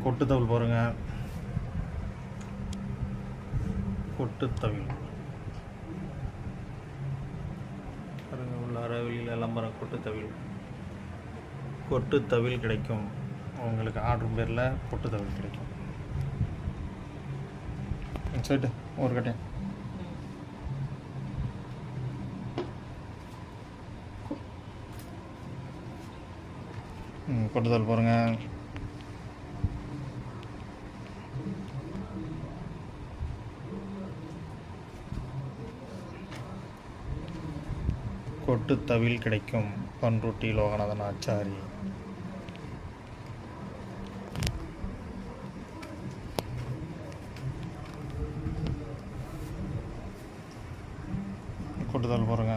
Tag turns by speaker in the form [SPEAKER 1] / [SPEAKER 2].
[SPEAKER 1] கொட்டுத்தவில் பாருங்க, கொட்டுத்தவில் பாருங்க, உள்ளார வெளியில் எல்லாம் பாருங்க. கொட்டுத்தவில் கிடைக்கும் உங்களுக்கு. ஆர்டர் பேரில் கொட்டுத்தவில் கிடைக்கும். சைட்டு ஒரு கட்டேன் கொட்டுதல் பாருங்க. கொட்டுத்தவில் கிடைக்கும். பன்ருட்டி லோகநாதன் ஆச்சாரி. கொட்டுதல் பாருங்க.